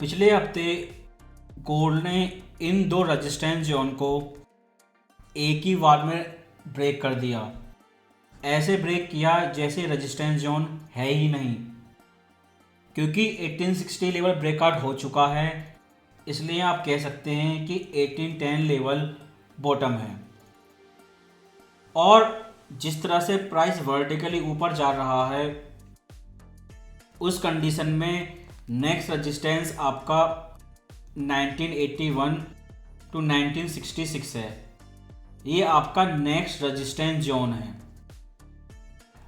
पिछले हफ्ते गोल्ड ने इन दो रेजिस्टेंस जोन को एक ही बार में ब्रेक कर दिया। ऐसे ब्रेक किया जैसे रेजिस्टेंस जोन है ही नहीं, क्योंकि 1860 लेवल ब्रेकआउट हो चुका है। इसलिए आप कह सकते हैं कि 1810 लेवल बॉटम है। और जिस तरह से प्राइस वर्टिकली ऊपर जा रहा है, उस कंडीशन में नेक्स्ट रेजिस्टेंस आपका 1981 टू 1966 है। ये आपका नेक्स्ट रेजिस्टेंस जोन है।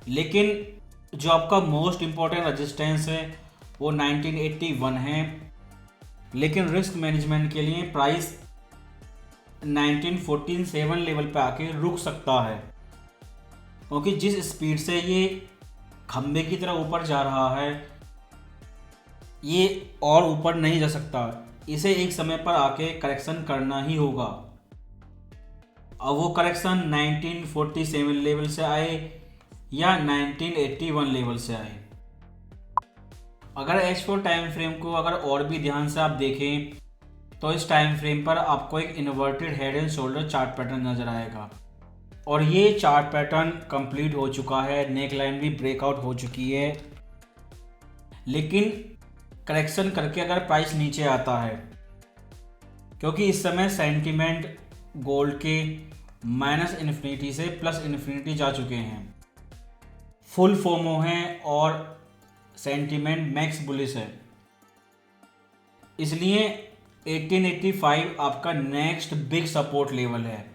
लेकिन जो आपका मोस्ट इम्पॉर्टेंट रेजिस्टेंस है वो 1981 है। लेकिन रिस्क मैनेजमेंट के लिए प्राइस 1947 लेवल पे आके रुक सकता है, क्योंकि जिस स्पीड से ये खंबे की तरह ऊपर जा रहा है, ये और ऊपर नहीं जा सकता। इसे एक समय पर आके करेक्शन करना ही होगा। अब वो करेक्शन 1947 लेवल से आए या 1981 लेवल से आए। अगर H4 टाइम फ्रेम को अगर और भी ध्यान से आप देखें तो इस टाइम फ्रेम पर आपको एक inverted head and shoulder chart pattern नज़र आएगा। और ये चार्ट पैटर्न कंप्लीट हो चुका है, नेक लाइन भी ब्रेकआउट हो चुकी है। लेकिन करेक्शन करके अगर प्राइस नीचे आता है, क्योंकि इस समय सेंटीमेंट गोल्ड के माइनस इन्फिनिटी से प्लस इन्फिनिटी जा चुके हैं, फुल फोमो है और सेंटीमेंट मैक्स बुलिश है। इसलिए 1885 आपका नेक्स्ट बिग सपोर्ट लेवल है।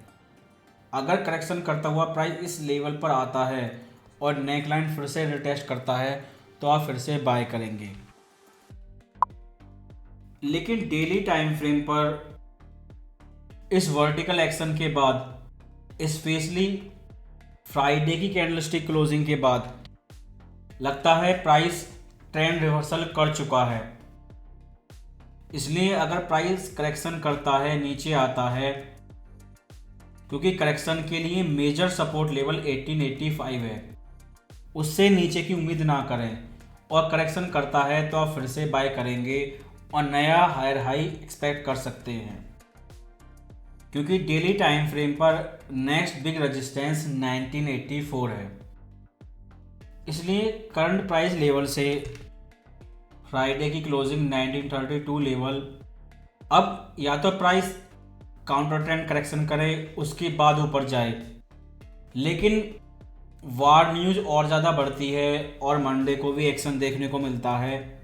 अगर करेक्शन करता हुआ प्राइस इस लेवल पर आता है और नेक लाइन फिर से रिटेस्ट करता है तो आप फिर से बाय करेंगे। लेकिन डेली टाइम फ्रेम पर इस वर्टिकल एक्शन के बाद, स्पेशली फ्राइडे की कैंडलस्टिक क्लोजिंग के बाद, लगता है प्राइस ट्रेंड रिवर्सल कर चुका है। इसलिए अगर प्राइस करेक्शन करता है, नीचे आता है, क्योंकि करेक्शन के लिए मेजर सपोर्ट लेवल 1885 है, उससे नीचे की उम्मीद ना करें। और करेक्शन करता है तो आप फिर से बाय करेंगे और नया हायर हाई एक्सपेक्ट कर सकते हैं, क्योंकि डेली टाइम फ्रेम पर नेक्स्ट बिग रेजिस्टेंस 1984 है। इसलिए करंट प्राइस लेवल से फ्राइडे की क्लोजिंग 1932 लेवल, अब या तो प्राइस काउंटर ट्रेंड करेक्शन करे उसके बाद ऊपर जाए। लेकिन वार न्यूज़ और ज़्यादा बढ़ती है और मंडे को भी एक्शन देखने को मिलता है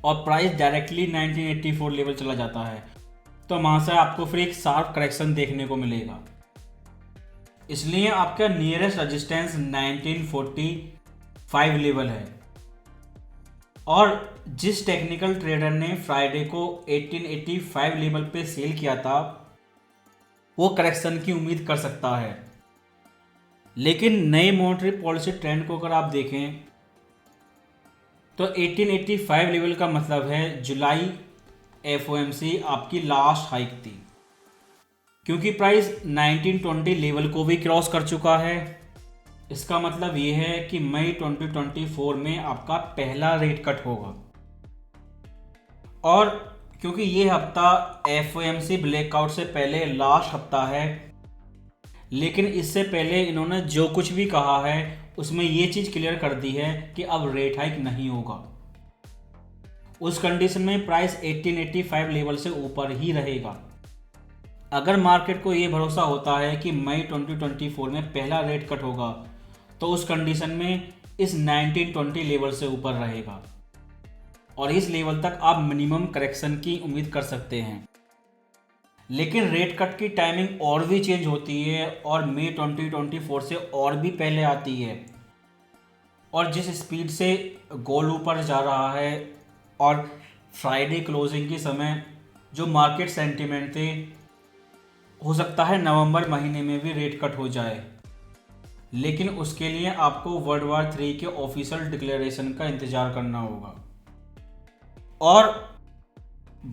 और प्राइस डायरेक्टली 1984 लेवल चला जाता है, तो वहाँ से आपको फिर एक शार्प करेक्शन देखने को मिलेगा। इसलिए आपका नियरेस्ट रेजिस्टेंस 1945 लेवल है। और जिस टेक्निकल ट्रेडर ने फ्राइडे को 1885 लेवल पे सेल किया था, वो करेक्शन की उम्मीद कर सकता है। लेकिन नए मॉनेटरी पॉलिसी ट्रेंड को अगर आप देखें तो 1885 लेवल का मतलब है जुलाई FOMC आपकी लास्ट हाइक थी, क्योंकि प्राइस 1920 लेवल को भी क्रॉस कर चुका है। इसका मतलब ये है कि मई 2024 में आपका पहला रेट कट होगा। और क्योंकि ये हफ्ता FOMC ब्लैकआउट से पहले लास्ट हफ्ता है, लेकिन इससे पहले इन्होंने जो कुछ भी कहा है उसमें ये चीज़ क्लियर कर दी है कि अब रेट हाइक नहीं होगा। उस कंडीशन में प्राइस 1885 लेवल से ऊपर ही रहेगा। अगर मार्केट को ये भरोसा होता है कि मई 2024 में पहला रेट कट होगा, तो उस कंडीशन में इस 1920 लेवल से ऊपर रहेगा और इस लेवल तक आप मिनिमम करेक्शन की उम्मीद कर सकते हैं। लेकिन रेट कट की टाइमिंग और भी चेंज होती है और मई 2024 से और भी पहले आती है। और जिस स्पीड से गोल्ड ऊपर जा रहा है और फ्राइडे क्लोजिंग के समय जो मार्केट सेंटीमेंट थे, हो सकता है नवंबर महीने में भी रेट कट हो जाए। लेकिन उसके लिए आपको वर्ल्ड वॉर 3 के ऑफिशियल डिक्लेरेशन का इंतज़ार करना होगा। और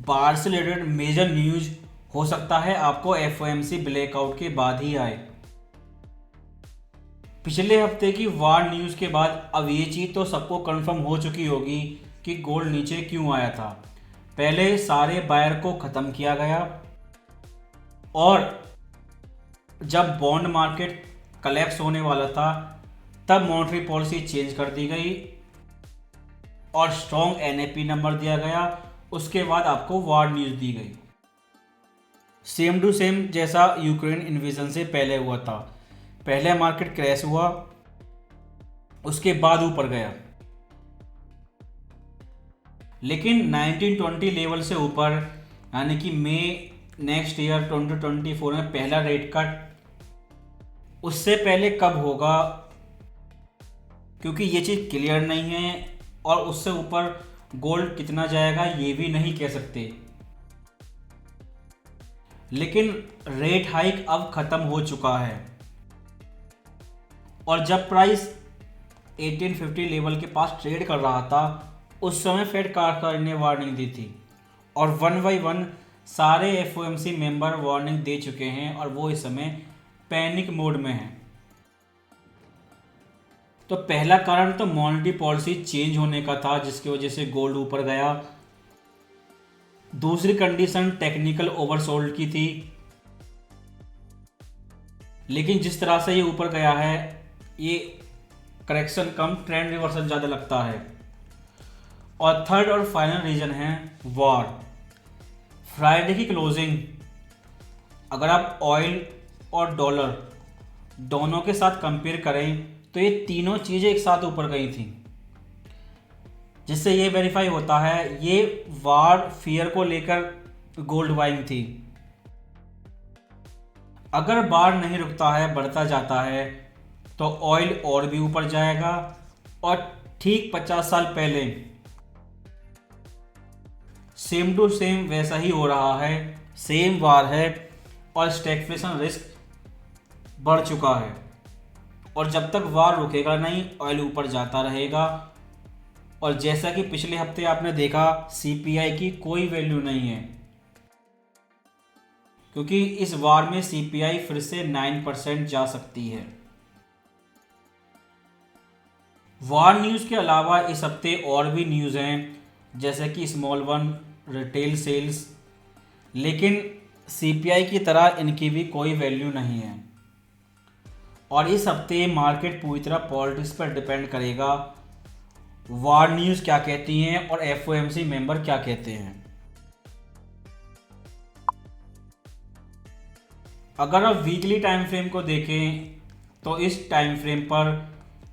बार से रिलेटेड मेजर न्यूज़ हो सकता है आपको FOMC ब्लैकआउट के बाद ही आए। पिछले हफ्ते की वार न्यूज़ के बाद अब ये चीज़ तो सबको कंफर्म हो चुकी होगी कि गोल्ड नीचे क्यों आया था, पहले सारे बायर को ख़त्म किया गया और जब बॉन्ड मार्केट कलेप्स होने वाला था तब मॉनेटरी पॉलिसी चेंज कर दी गई और स्ट्रॉन्ग एनएपी नंबर दिया गया। उसके बाद आपको वार न्यूज़ दी गई, सेम टू सेम जैसा यूक्रेन इन्वेजन से पहले हुआ था। पहले मार्केट क्रैश हुआ, उसके बाद ऊपर गया, लेकिन 1920 लेवल से ऊपर, यानी कि मई नेक्स्ट ईयर 2024 में पहला रेट कट, उससे पहले कब होगा क्योंकि ये चीज़ क्लियर नहीं है, और उससे ऊपर गोल्ड कितना जाएगा ये भी नहीं कह सकते। लेकिन रेट हाइक अब ख़त्म हो चुका है और जब प्राइस 1850 लेवल के पास ट्रेड कर रहा था उस समय फेड कारखाने ने वार्निंग दी थी और वन बाई वन सारे एफओएमसी मेंबर वार्निंग दे चुके हैं और वो इस समय पैनिक मोड में हैं। तो पहला कारण तो मॉनेटरी पॉलिसी चेंज होने का था जिसकी वजह से गोल्ड ऊपर गया। दूसरी कंडीशन टेक्निकल ओवरसोल्ड की थी, लेकिन जिस तरह से ये ऊपर गया है ये करेक्शन कम, ट्रेंड रिवर्सल ज़्यादा लगता है। और थर्ड और फाइनल रीजन है वॉर। फ्राइडे की क्लोजिंग अगर आप ऑयल और डॉलर दोनों के साथ कंपेयर करें तो ये तीनों चीज़ें एक साथ ऊपर गई थी, जिससे ये वेरीफाई होता है ये वार फियर को लेकर गोल्ड बाइंग थी। अगर वार नहीं रुकता है, बढ़ता जाता है, तो ऑयल और भी ऊपर जाएगा। और ठीक 50 साल पहले सेम टू सेम वैसा ही हो रहा है, सेम वार है और स्टैग्फ्लेशन रिस्क बढ़ चुका है। और जब तक वार रुकेगा नहीं ऑयल ऊपर जाता रहेगा। और जैसा कि पिछले हफ्ते आपने देखा सीपीआई की कोई वैल्यू नहीं है, क्योंकि इस वार में सीपीआई फिर से 9% जा सकती है। वार न्यूज़ के अलावा इस हफ्ते और भी न्यूज़ हैं, जैसे कि स्मॉल वन रिटेल सेल्स, लेकिन सीपीआई की तरह इनकी भी कोई वैल्यू नहीं है। और इस हफ्ते मार्केट पूरी तरह पॉलिटिक्स पर डिपेंड करेगा, वार न्यूज़ क्या कहती हैं और एफओएमसी मेंबर क्या कहते हैं। अगर आप वीकली टाइम फ्रेम को देखें तो इस टाइम फ्रेम पर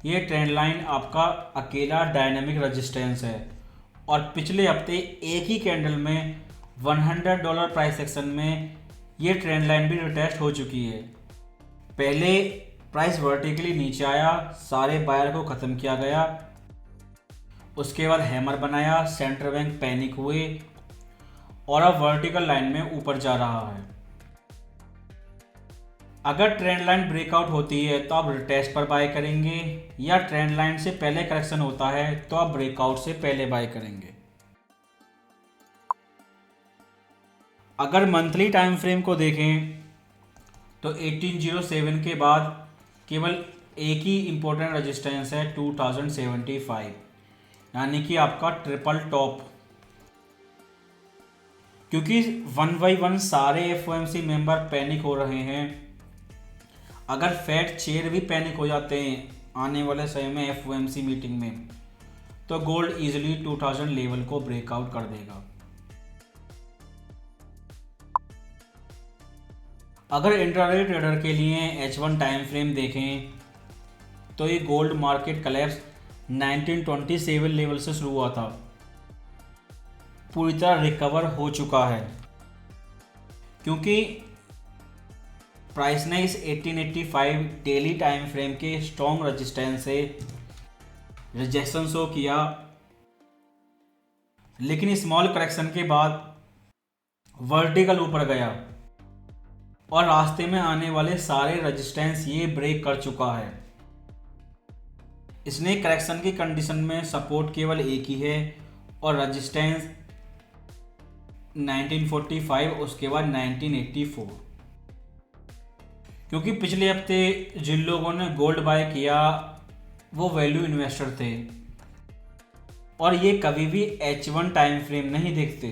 यह ट्रेंड लाइन आपका अकेला डायनामिक रेजिस्टेंस है और पिछले हफ्ते एक ही कैंडल में $100 प्राइस एक्शन में ये ट्रेंड लाइन भी रिटेस्ट हो चुकी है। पहले प्राइस वर्टिकली नीचे आया, सारे बायर को ख़त्म किया गया, उसके बाद हैमर बनाया, सेंट्रल बैंक पैनिक हुए और अब वर्टिकल लाइन में ऊपर जा रहा है। अगर ट्रेंड लाइन ब्रेकआउट होती है तो आप रिटेस्ट पर बाय करेंगे, या ट्रेंड लाइन से पहले करेक्शन होता है तो आप ब्रेकआउट से पहले बाय करेंगे। अगर मंथली टाइम फ्रेम को देखें तो 1807 के बाद केवल एक ही इम्पोर्टेंट रेजिस्टेंस है 2075, यानी कि आपका ट्रिपल टॉप। क्योंकि वन बाई वन सारे एफओएमसी मेंबर पैनिक हो रहे हैं, अगर फेड चेयर भी पैनिक हो जाते हैं आने वाले समय में एफओएमसी मीटिंग में, तो गोल्ड इजीली 2000 लेवल को ब्रेकआउट कर देगा। अगर इंट्राडे ट्रेडर के लिए H1 टाइम फ्रेम देखें तो ये गोल्ड मार्केट कलेप्स 1927 लेवल से शुरू हुआ था, पूरी तरह रिकवर हो चुका है क्योंकि प्राइस ने इस 1885 डेली टाइम फ्रेम के स्ट्रॉन्ग रेजिस्टेंस से रिजेक्शन शो किया, लेकिन स्मॉल करेक्शन के बाद वर्टिकल ऊपर गया और रास्ते में आने वाले सारे रेजिस्टेंस ये ब्रेक कर चुका है। इसने करेक्शन की कंडीशन में सपोर्ट केवल एक ही है और रेजिस्टेंस 1945, उसके बाद 1984। क्योंकि पिछले हफ्ते जिन लोगों ने गोल्ड बाय किया वो वैल्यू इन्वेस्टर थे, और ये कभी भी H1 टाइम फ्रेम नहीं देखते।